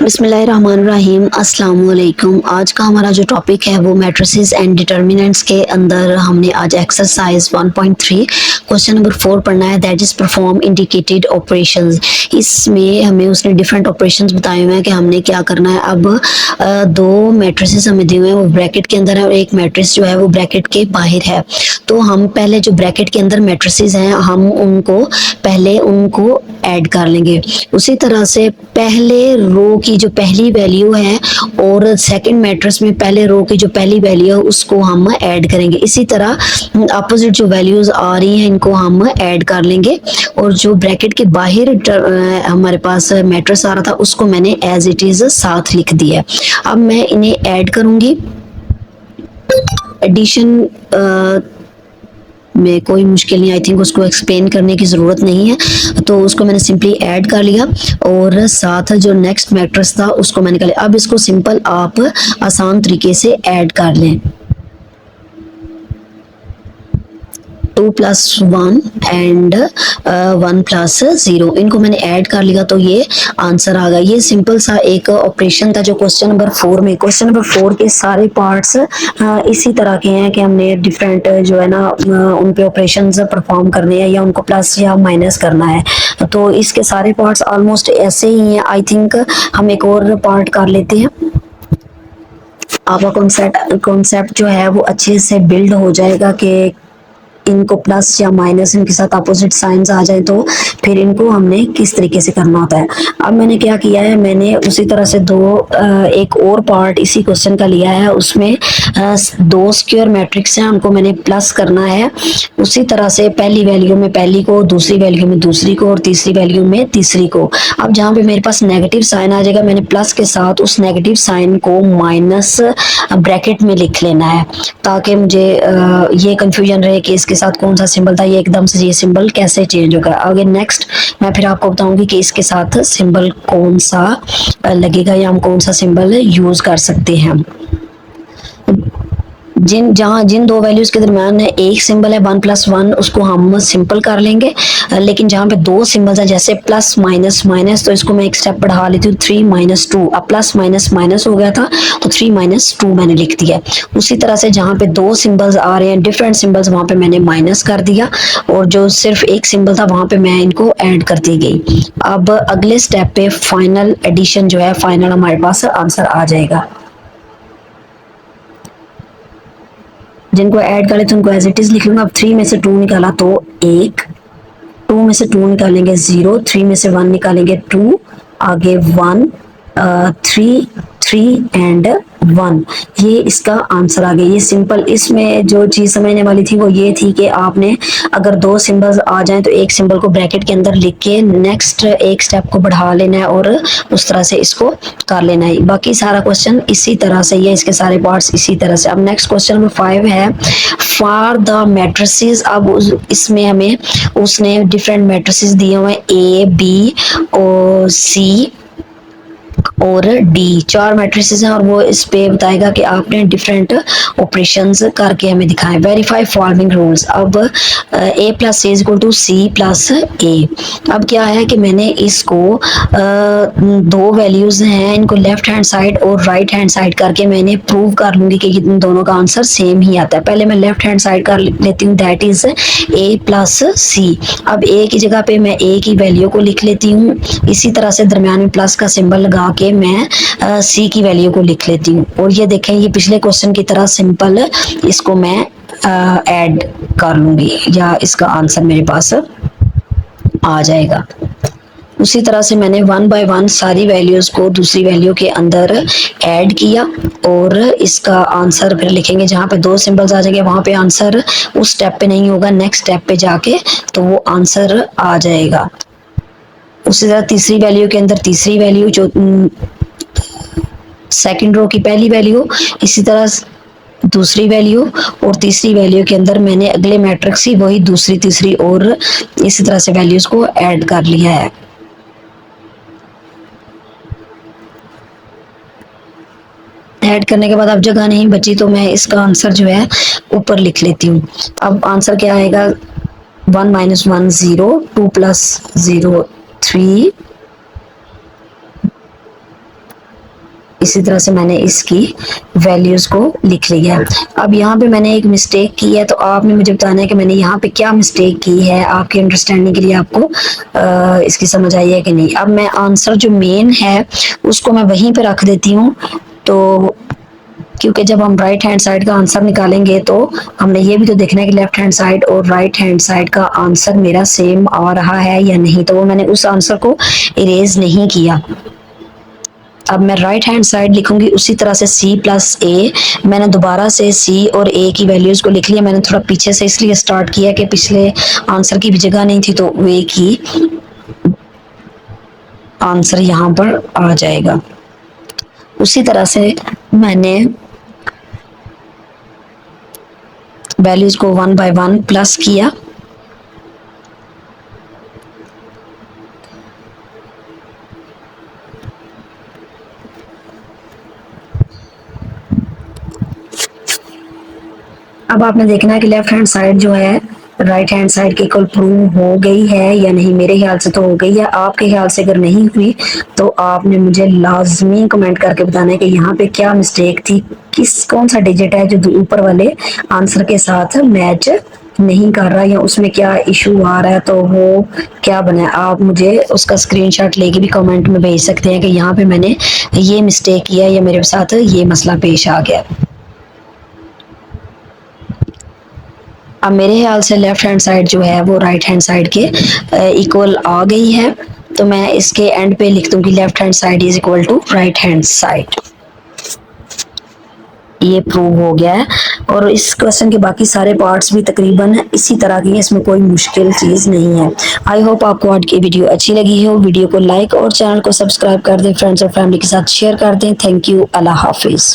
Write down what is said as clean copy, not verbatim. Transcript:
बिस्मिल्लाहिर्रहमानिर्रहीम अस्सलाम वालेकुम। आज का हमारा जो टॉपिक है वो मैट्रिसेस एंड डिटर्मिनेंट्स के अंदर हमने आज एक्सरसाइज 1.3 क्वेश्चन नंबर 4 पढ़ना है, that is perform indicated operations. इसमें हमें उसने डिफरेंट ऑपरेशंस बताए हुए हैं कि हमने क्या करना है। अब दो मैट्रिसेस हमें दिए हुए हैं, वो ब्रैकेट के अंदर है और एक मैट्रिस जो है वो ब्रैकेट के बाहर है। तो हम पहले जो ब्रैकेट के अंदर मैट्रिसेस हैं हम उनको पहले उनको ऐड कर लेंगे। उसी तरह से पहले रो की जो पहली वैल्यू है और सेकंड मैट्रिक्स में पहले रो की जो पहली वैल्यू है उसको हम ऐड करेंगे। इसी तरह अपोजिट जो वैल्यूज आ रही हैं इनको हम ऐड कर लेंगे। और जो ब्रैकेट के बाहर हमारे पास मैट्रिक्स आ रहा था उसको मैंने एज इट इज साथ लिख दिया। अब मैं इन्हें ऐड करूंगी। एडिशन में कोई मुश्किल नहीं, आई थिंक उसको एक्सप्लेन करने की ज़रूरत नहीं है। तो उसको मैंने सिंपली ऐड कर लिया और साथ जो नेक्स्ट मैट्रिक्स था उसको मैंने कर लिया। अब इसको सिंपल आप आसान तरीके से ऐड कर लें। 2 + 1 एंड 1 + 0 इनको मैंने ऐड कर लिया तो ये आंसर आ गया। ये सिंपल सा एक ऑपरेशन था जो क्वेश्चन नंबर 4 में। क्वेश्चन नंबर 4 के सारे पार्ट्स इसी तरह के हैं कि हमने डिफरेंट जो है ना उन पे ऑपरेशंस परफॉर्म करने हैं या उनको प्लस या माइनस करना है। तो इसके सारे पार्ट्स ऑलमोस्ट ऐसे ही हैं। आई थिंक हम एक और पार्ट कर लेते हैं। आपका कॉन्सेप्ट जो है वो अच्छे से बिल्ड हो जाएगा कि इनको प्लस या माइनस इनके साथ अपोजिट साइंस आ जाए तो फिर इनको हमने किस तरीके से करना होता है। अब मैंने क्या किया है, मैंने उसी तरह से एक और पार्ट इसी क्वेश्चन का लिया है। उसमें दो स्क्वायर मैट्रिक्स हैं, उनको मैंने प्लस करना है। उसी तरह से पहली वैल्यू में पहली को, दूसरी वैल्यू में दूसरी को और तीसरी वैल्यू में तीसरी को। अब जहाँ पे मेरे पास नेगेटिव साइन आ जाएगा मैंने प्लस के साथ उस नेगेटिव साइन को माइनस ब्रैकेट में लिख लेना है ताकि मुझे ये कंफ्यूजन रहे कि इसके साथ कौन सा सिंबल था, ये एकदम से ये सिंबल कैसे चेंज होगा। आगे नेक्स्ट मैं फिर आपको बताऊंगी कि इसके साथ सिंबल कौन सा लगेगा या हम कौन सा सिंबल यूज कर सकते हैं। जिन दो वैल्यूज के दरमियान एक सिंबल है 1 + 1 उसको हम सिंपल कर लेंगे। लेकिन जहाँ पे दो सिंबल्स हैं जैसे प्लस माइनस माइनस तो इसको मैं एक स्टेप बढ़ा लेती हूँ 3 - 2। अब प्लस माइनस माइनस हो गया था तो 3 - 2 मैंने लिख दिया। उसी तरह से जहाँ पे दो सिंबल्स आ रहे हैं डिफरेंट सिंबल्स वहां पे मैंने माइनस कर दिया और जो सिर्फ एक सिंबल था वहां पे मैं इनको ऐड करती गई। अब अगले स्टेप पे फाइनल एडिशन जो है फाइनल हमारे पास आंसर आ जाएगा। जिनको ऐड कर लेते हैं उनको एज इट इज लिख लूंगा। अब 3 में से 2 निकाला तो 1, 2 में से 2 निकालेंगे 0, 3 में से 1 निकालेंगे 2, आगे 1, 3, 3 एंड 1। ये इसका आंसर आ गया। ये सिंपल, इसमें जो चीज समझने वाली थी वो ये थी कि आपने अगर दो सिंबल्स आ जाएं तो एक सिंबल को ब्रैकेट के अंदर लिख के नेक्स्ट एक स्टेप को बढ़ा लेना है और उस तरह से इसको कर लेना है। बाकी सारा क्वेश्चन इसी तरह से ही है, इसके सारे पार्ट्स इसी तरह से। अब नेक्स्ट क्वेश्चन नंबर 5 है फॉर द मैट्रिसेस। अब इसमें हमें उसने डिफरेंट मैट्रिसेस दिए हुए हैं ए, बी और सी और डी, 4 मैट्रिसेस हैं और वो इस पे बताएगा कि आपने डिफरेंट ऑपरेशंस करके हमें दिखाएं। Verify following rules. अब a + a = c + a। अब क्या है कि मैंने इसको दो वैल्यूज हैं, इनको लेफ्ट हैंड साइड और राइट हैंड साइड करके मैंने प्रूव कर लूंगी कि इन दोनों का आंसर सेम ही आता है। पहले मैं लेफ्ट हैंड साइड कर लेती हूँ, दैट इज a + c। अब a की जगह पे मैं a की वैल्यू को लिख लेती हूँ। इसी तरह से दरम्यान में प्लस का सिंबल लगा के मैं सी की वैल्यू को लिख लेती हूँ। और ये देखें ये पिछले क्वेश्चन की तरह सिंपल इसको मैं ऐड कर लूंगी या इसका आंसर मेरे पास आ जाएगा। उसी तरह से मैंने 1 बाय 1 सारी वैल्यूज को दूसरी वैल्यू के अंदर ऐड किया और इसका आंसर फिर लिखेंगे। जहाँ पे दो सिंबल्स आ जाएंगे वहां पे आंसर उस स्टेप पे नहीं होगा, नेक्स्ट स्टेप पे जाके तो वो आंसर आ जाएगा। उसी तरह तीसरी वैल्यू के अंदर तीसरी वैल्यू, जो सेकंड रो की पहली वैल्यू, इसी तरह दूसरी वैल्यू और तीसरी वैल्यू के अंदर मैंने अगले मैट्रिक्स ही वही दूसरी तीसरी और इसी तरह से वैल्यूज को ऐड कर लिया है। ऐड करने के बाद अब जगह नहीं बची तो मैं इसका आंसर जो है ऊपर लिख लेती हूँ। अब आंसर क्या आएगा, 1 - 1 0, 2 + 0 3, इसी तरह से मैंने इसकी वैल्यूज़ को लिख लिया है। अब यहाँ पे मैंने एक मिस्टेक की है, तो आपने मुझे बताना है कि मैंने यहाँ पे क्या मिस्टेक की है, आपकी अंडरस्टैंडिंग के लिए आपको इसकी समझ आई है कि नहीं। अब मैं आंसर जो मेन है उसको मैं वहीं पे रख देती हूँ, तो क्योंकि जब हम राइट हैंड साइड का आंसर निकालेंगे तो हमने ये भी तो देखना है कि लेफ्ट हैंड साइड और राइट हैंड साइड का आंसर मेरा सेम आ रहा है या नहीं, तो वो मैंने उस आंसर को इरेज नहीं किया। अब मैं राइट हैंड साइड लिखूंगी उसी तरह से c प्लस ए। मैंने दोबारा से c और a की वैल्यूज को लिख लिया। मैंने थोड़ा पीछे से इसलिए स्टार्ट किया कि पिछले आंसर की भी जगह नहीं थी, तो वे की आंसर यहाँ पर आ जाएगा। उसी तरह से मैंने वैल्यूज को 1 बाय 1 प्लस किया। अब आपने देखना है कि लेफ्ट हैंड साइड जो है राइट हैंड साइड के इक्वल प्रूव हो गई है या नहीं। मेरे ख्याल से तो हो गई है, आपके ख्याल से अगर नहीं हुई तो आपने मुझे लाजमी कमेंट करके बताना है कि यहाँ पे क्या मिस्टेक थी, कौन सा डिजिट है जो ऊपर वाले आंसर के साथ मैच नहीं कर रहा, या उसमें क्या इशू आ रहा है, तो वो क्या बना है। आप मुझे उसका स्क्रीनशॉट लेके भी कमेंट में भेज सकते हैं कि यहाँ पे मैंने ये मिस्टेक किया या मेरे साथ ये मसला पेश आ गया। अब मेरे ख्याल से लेफ्ट हैंड साइड जो है वो राइट हैंड साइड के इक्वल आ गई है, तो मैं इसके एंड पे लिख दूंगी left hand side is equal to right hand side. ये प्रूव हो गया है, और इस क्वेश्चन के बाकी सारे पार्ट्स भी तकरीबन इसी तरह की हैं, इसमें कोई मुश्किल चीज़ नहीं है। आई होप आपको आज की वीडियो अच्छी लगी हो। वीडियो को लाइक और चैनल को सब्सक्राइब कर दें, फ्रेंड्स और फैमिली के साथ शेयर कर दें। थैंक यू, अल्लाह हाफिज़।